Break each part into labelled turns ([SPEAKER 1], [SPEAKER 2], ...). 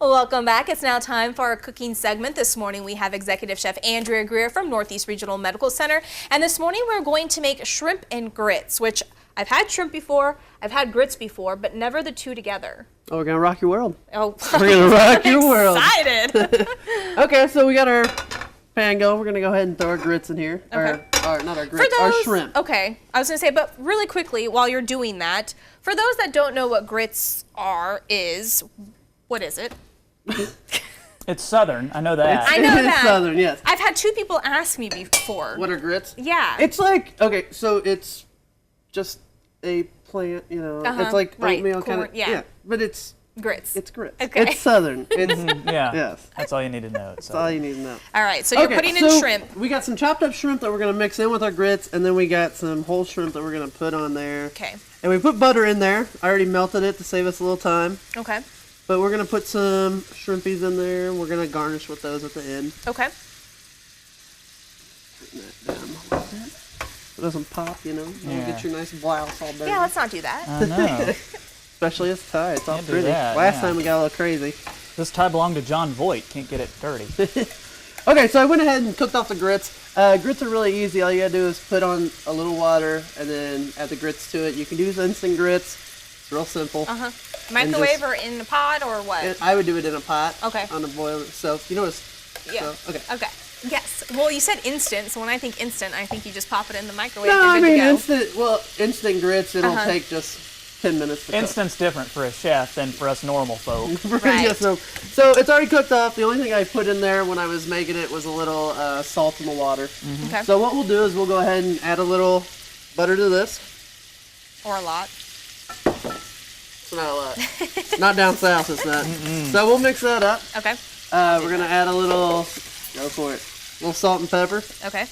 [SPEAKER 1] Welcome back. It's now time for our cooking segment. This morning we have Executive Chef Andrea Greer from Northeast Regional Medical Center. And this morning we're going to make shrimp and grits, which I've had shrimp before, I've had grits before, but never the two together.
[SPEAKER 2] Oh, we're gonna rock your world.
[SPEAKER 1] Oh,
[SPEAKER 2] we're gonna rock your world.
[SPEAKER 1] Excited.
[SPEAKER 2] Okay, so we got our pan going. We're gonna go ahead and throw our grits in here.
[SPEAKER 1] Okay.
[SPEAKER 2] Or not our grits, our shrimp.
[SPEAKER 1] Okay, I was gonna say, but really quickly, while you're doing that, for those that don't know what grits what is it?
[SPEAKER 3] It's Southern, I know that.
[SPEAKER 1] I know
[SPEAKER 2] It's
[SPEAKER 1] that.
[SPEAKER 2] Southern, yes.
[SPEAKER 1] I've had two people ask me before.
[SPEAKER 2] What are grits?
[SPEAKER 1] Yeah.
[SPEAKER 2] It's like, okay, so it's just a plant, you know. It's like oatmeal kind of.
[SPEAKER 1] yeah.
[SPEAKER 2] But it's
[SPEAKER 1] grits.
[SPEAKER 2] It's grits.
[SPEAKER 1] Okay.
[SPEAKER 2] It's Southern. It's
[SPEAKER 3] Yeah,
[SPEAKER 2] yes.
[SPEAKER 3] that's all you need to know.
[SPEAKER 2] That's all you need to know.
[SPEAKER 1] All right, so you're putting in shrimp.
[SPEAKER 2] We got some chopped up shrimp that we're gonna mix in with our grits, and then we got some whole shrimp that we're gonna put on there.
[SPEAKER 1] Okay.
[SPEAKER 2] And we put butter in there. I already melted it to save us a little time.
[SPEAKER 1] Okay.
[SPEAKER 2] But we're gonna put some shrimpies in there. We're gonna garnish with those at the end.
[SPEAKER 1] Okay.
[SPEAKER 2] Putting that down a little bit. So it doesn't pop, you know. You
[SPEAKER 3] Yeah.
[SPEAKER 2] get your nice blouse all dirty.
[SPEAKER 1] Yeah, let's not do that.
[SPEAKER 3] I know.
[SPEAKER 2] Especially this tie. It's all
[SPEAKER 3] Can't do
[SPEAKER 2] pretty.
[SPEAKER 3] that,
[SPEAKER 2] Last
[SPEAKER 3] yeah.
[SPEAKER 2] time we got a little crazy.
[SPEAKER 3] This tie belonged to John Voight. Can't get it dirty.
[SPEAKER 2] Okay, so I went ahead and cooked off the grits. Grits are really easy. All you gotta do is put on a little water and then add the grits to it. You can use instant grits. It's real simple.
[SPEAKER 1] Microwave or in the pot or what?
[SPEAKER 2] And I would do it in a pot.
[SPEAKER 1] Okay.
[SPEAKER 2] On the boil. So you know it's.
[SPEAKER 1] Yeah.
[SPEAKER 2] So, okay.
[SPEAKER 1] Okay. Yes. Well, you said instant, so when I think instant, I think you just pop it in the microwave.
[SPEAKER 2] No,
[SPEAKER 1] and
[SPEAKER 2] I
[SPEAKER 1] you're good
[SPEAKER 2] mean
[SPEAKER 1] to go.
[SPEAKER 2] instant. Well, instant grits. It'll take just 10 minutes to cook.
[SPEAKER 3] Instant's different for a chef than for us normal folk.
[SPEAKER 1] Right.
[SPEAKER 2] Yeah, so it's already cooked up. The only thing I put in there when I was making it was a little salt in the water.
[SPEAKER 1] Okay.
[SPEAKER 2] So what we'll do is we'll go ahead and add a little butter to this.
[SPEAKER 1] Or a lot.
[SPEAKER 2] It's not a lot. Not down south, it's not. So we'll mix that up.
[SPEAKER 1] Okay.
[SPEAKER 2] We're gonna add a little. Go for it. A little salt and pepper.
[SPEAKER 1] Okay.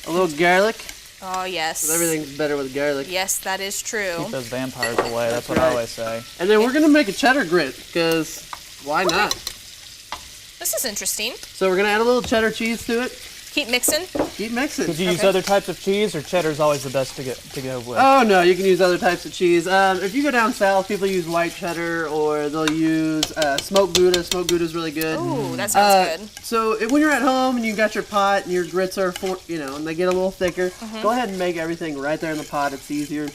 [SPEAKER 2] A little garlic.
[SPEAKER 1] Oh, yes.
[SPEAKER 2] 'Cause everything's better with garlic.
[SPEAKER 1] Yes, that is true.
[SPEAKER 3] Keep those vampires away. That's what
[SPEAKER 2] right.
[SPEAKER 3] I always say.
[SPEAKER 2] And then we're gonna make a cheddar grit because why not?
[SPEAKER 1] This is interesting.
[SPEAKER 2] So we're gonna add a little cheddar cheese to it.
[SPEAKER 1] Keep mixing.
[SPEAKER 2] Keep mixing.
[SPEAKER 3] Could you use other types of cheese, or cheddar's always the best to go with?
[SPEAKER 2] Oh no, you can use other types of cheese. If you go down south, people use white cheddar or they'll use smoked Gouda. Smoked Gouda is really good.
[SPEAKER 1] Ooh, that sounds good.
[SPEAKER 2] So when you're at home and you got your pot and your grits are, and they get a little thicker, go ahead and make everything right there in the pot. It's easier.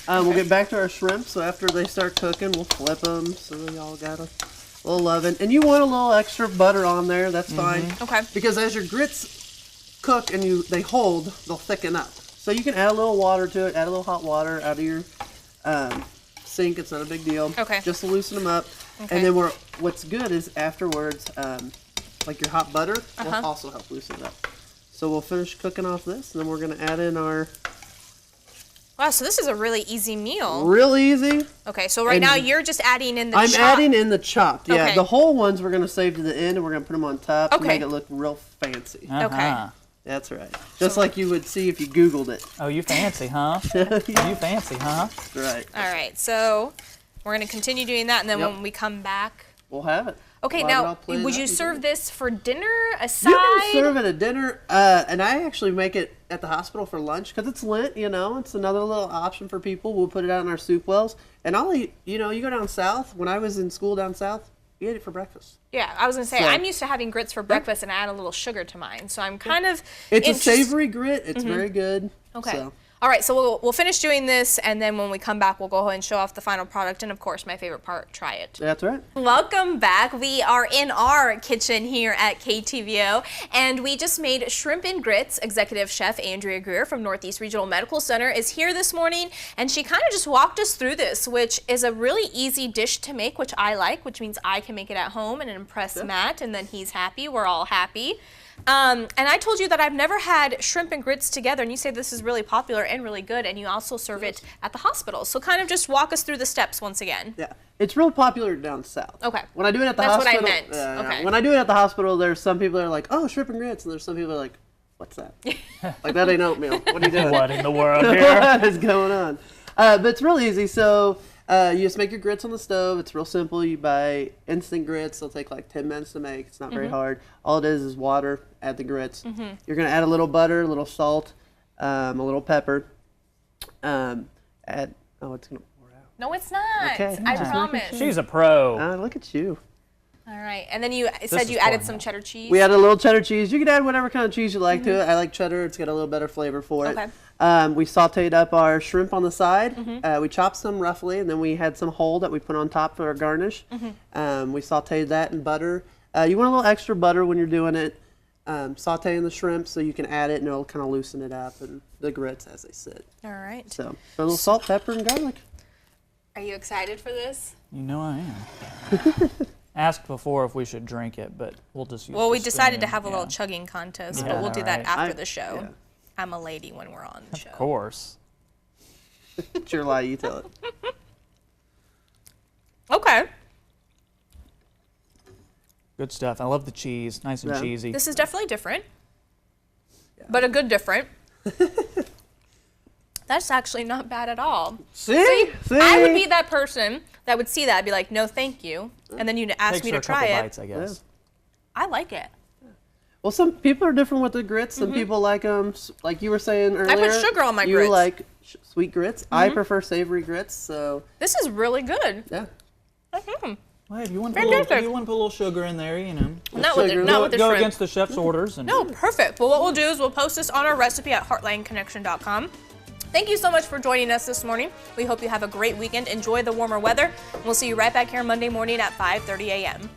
[SPEAKER 2] We'll get back to our shrimp. So after they start cooking, we'll flip them so they all got a little oven. And you want a little extra butter on there. That's fine.
[SPEAKER 1] Okay.
[SPEAKER 2] Because as your grits cook and they hold, they'll thicken up. So you can add a little water to it. Add a little hot water out of your sink. It's not a big deal.
[SPEAKER 1] Okay.
[SPEAKER 2] Just to loosen them up.
[SPEAKER 1] Okay.
[SPEAKER 2] And then what's good is afterwards, like your hot butter will also help loosen it up. So we'll finish cooking off this, and then we're gonna add in our.
[SPEAKER 1] Wow, so this is a really easy meal.
[SPEAKER 2] Real easy.
[SPEAKER 1] Okay, so right now you're just adding in the
[SPEAKER 2] I'm
[SPEAKER 1] chop.
[SPEAKER 2] adding in the chopped. Yeah,
[SPEAKER 1] Okay.
[SPEAKER 2] the whole ones we're gonna save to the end, and we're gonna put them on top to
[SPEAKER 1] Okay.
[SPEAKER 2] make it look real fancy.
[SPEAKER 3] Uh-huh.
[SPEAKER 2] That's right. Just like you would see if you Googled it.
[SPEAKER 3] Oh, you fancy, huh? You fancy, huh?
[SPEAKER 2] That's right.
[SPEAKER 1] All right, so we're going to continue doing that, and then
[SPEAKER 2] Yep.
[SPEAKER 1] when we come back.
[SPEAKER 2] We'll have it.
[SPEAKER 1] Okay,
[SPEAKER 2] We'll have it all
[SPEAKER 1] now,
[SPEAKER 2] plated
[SPEAKER 1] would
[SPEAKER 2] up
[SPEAKER 1] you
[SPEAKER 2] and
[SPEAKER 1] serve
[SPEAKER 2] good.
[SPEAKER 1] this for dinner, a side?
[SPEAKER 2] You can serve it at dinner, and I actually make it at the hospital for lunch because it's Lent, you know. It's another little option for people. We'll put it out in our soup wells. And I'll eat, you go down south. When I was in school down south, we ate it for breakfast.
[SPEAKER 1] Yeah, I was going to say,
[SPEAKER 2] So-
[SPEAKER 1] I'm used to having grits for breakfast and add a little sugar to mine, so I'm kind of
[SPEAKER 2] It's a
[SPEAKER 1] interest-
[SPEAKER 2] savory grit. It's very good.
[SPEAKER 1] Okay.
[SPEAKER 2] So.
[SPEAKER 1] All right, so we'll finish doing this, and then when we come back, we'll go ahead and show off the final product, and of course, my favorite part, try it.
[SPEAKER 2] That's right.
[SPEAKER 1] Welcome back. We are in our kitchen here at KTVO, and we just made shrimp and grits. Executive Chef Andrea Greer from Northeast Regional Medical Center is here this morning, and she kind of just walked us through this, which is a really easy dish to make, which I like, which means I can make it at home and impress Matt, and then he's happy. We're all happy. And I told you that I've never had shrimp and grits together, and you say this is really popular and really good, and you also serve it at the hospital. So kind of just walk us through the steps once again.
[SPEAKER 2] Yeah. It's real popular down south.
[SPEAKER 1] Okay.
[SPEAKER 2] When I do it at the
[SPEAKER 1] That's what I
[SPEAKER 2] hospital.
[SPEAKER 1] meant.
[SPEAKER 2] Yeah.
[SPEAKER 1] Okay.
[SPEAKER 2] When I do it at the hospital, there's some people that are like, oh, shrimp and grits. And there's some people that are like, what's that? Like, that ain't oatmeal. What are you doing?
[SPEAKER 3] What in the world here?
[SPEAKER 2] What is going on? But it's real easy. So you just make your grits on the stove. It's real simple. You buy instant grits. They'll take like 10 minutes to make. It's not very hard. All it is water. Add the grits. You're going to add a little butter, a little salt, a little pepper. It's going to pour out.
[SPEAKER 1] No, it's not.
[SPEAKER 2] Okay,
[SPEAKER 1] I
[SPEAKER 2] just making
[SPEAKER 1] promise.
[SPEAKER 2] sure.
[SPEAKER 3] She's a pro.
[SPEAKER 2] Look at you.
[SPEAKER 1] All right, and then you said
[SPEAKER 3] is
[SPEAKER 1] you added
[SPEAKER 3] fun,
[SPEAKER 1] some
[SPEAKER 3] though.
[SPEAKER 1] cheddar cheese.
[SPEAKER 2] We added a little cheddar cheese. You can add whatever kind of cheese you like to it. I like cheddar. It's got a little better flavor for it.
[SPEAKER 1] Okay.
[SPEAKER 2] We sauteed up our shrimp on the side. We chopped some roughly, and then we had some whole that we put on top for our garnish. We sauteed that in butter. You want a little extra butter when you're doing it. Sauteing the shrimp so you can add it, and it'll kind of loosen it up, and the grits as they sit.
[SPEAKER 1] All right.
[SPEAKER 2] So a little salt, pepper, and garlic.
[SPEAKER 1] Are you excited for this?
[SPEAKER 3] You know I am. Asked before if we should drink it, but we'll just use
[SPEAKER 1] Well, we
[SPEAKER 3] the
[SPEAKER 1] decided to
[SPEAKER 3] spoon,
[SPEAKER 1] have a little
[SPEAKER 3] yeah.
[SPEAKER 1] chugging contest,
[SPEAKER 3] Yeah,
[SPEAKER 1] but we'll do that
[SPEAKER 3] right.
[SPEAKER 1] after
[SPEAKER 2] I-
[SPEAKER 1] the show.
[SPEAKER 2] yeah.
[SPEAKER 1] I'm a lady when we're on the show.
[SPEAKER 3] Of course.
[SPEAKER 2] It's your lie, you tell it.
[SPEAKER 1] Okay.
[SPEAKER 3] Good stuff. I love the cheese. Nice and
[SPEAKER 2] Yeah.
[SPEAKER 3] cheesy.
[SPEAKER 1] This is definitely different, but a good different. That's actually not bad at all.
[SPEAKER 2] See?
[SPEAKER 1] I would be that person that would see that and be like, no, thank you. And then you'd ask
[SPEAKER 3] Takes
[SPEAKER 1] me
[SPEAKER 3] her
[SPEAKER 1] to
[SPEAKER 3] a couple
[SPEAKER 1] try it.
[SPEAKER 3] bites, I guess.
[SPEAKER 1] I like it.
[SPEAKER 2] Well, some people are different with the grits. Some people like them, like you were saying earlier.
[SPEAKER 1] put sugar on my
[SPEAKER 2] you
[SPEAKER 1] grits.
[SPEAKER 2] like sweet grits. I prefer savory grits, so
[SPEAKER 1] This is really good.
[SPEAKER 2] yeah.
[SPEAKER 3] Well, if you want to put a
[SPEAKER 1] Fantastic.
[SPEAKER 3] little sugar in there, you know.
[SPEAKER 1] Not with
[SPEAKER 2] sugar.
[SPEAKER 1] the, not with the
[SPEAKER 3] Go
[SPEAKER 1] shrimp.
[SPEAKER 3] against the chef's orders. And
[SPEAKER 1] No, perfect. Well, what we'll do is we'll post this on our recipe at heartlineconnection.com. Thank you so much for joining us this morning. We hope you have a great weekend. Enjoy the warmer weather. We'll see you right back here Monday morning at 5:30 a.m.